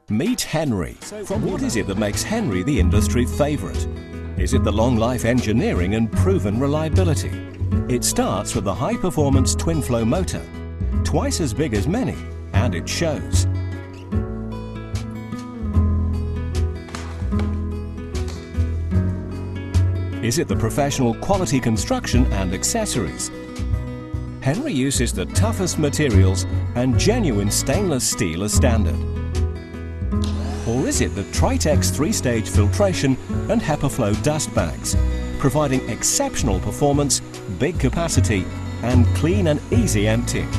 Meet Henry. What is it that makes Henry the industry favourite? Is it the long-life engineering and proven reliability? It starts with the high-performance twin-flow motor, twice as big as many, and it shows. Is it the professional quality construction and accessories? Henry uses the toughest materials and genuine stainless steel as standard. Or is it the Tritex 3-stage filtration and HEPA flow dust bags, providing exceptional performance, big capacity and clean and easy emptying?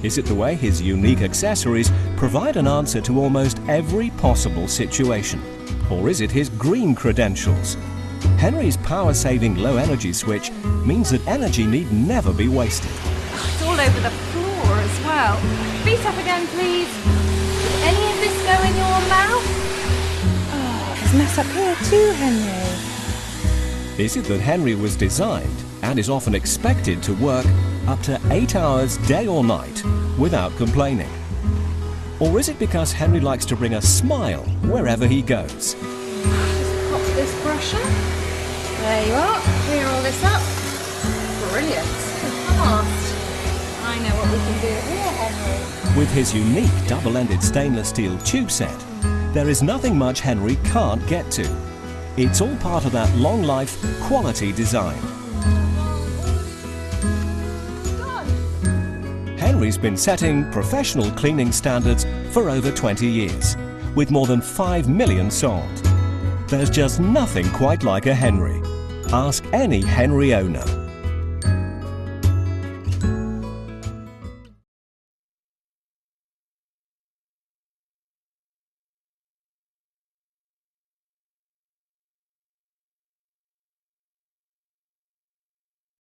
Is it the way his unique accessories provide an answer to almost every possible situation? Or is it his green credentials? Henry's power-saving low-energy switch means that energy need never be wasted. It's all over the floor as well. Feet up again, please. Did any of this go in your mouth? Oh, there's mess up here too, Henry. Is it that Henry was designed and is often expected to work up to 8 hours day or night without complaining? Or is it because Henry likes to bring a smile wherever he goes? Just pop this brush up. There you are. Clear all this up. Brilliant. Fast. I know what we can do here, Henry. With his unique double-ended stainless steel tube set, there is nothing much Henry can't get to. It's all part of that long-life quality design. Henry's been setting professional cleaning standards for over 20 years, with more than 5 million sold. There's just nothing quite like a Henry. Ask any Henry owner.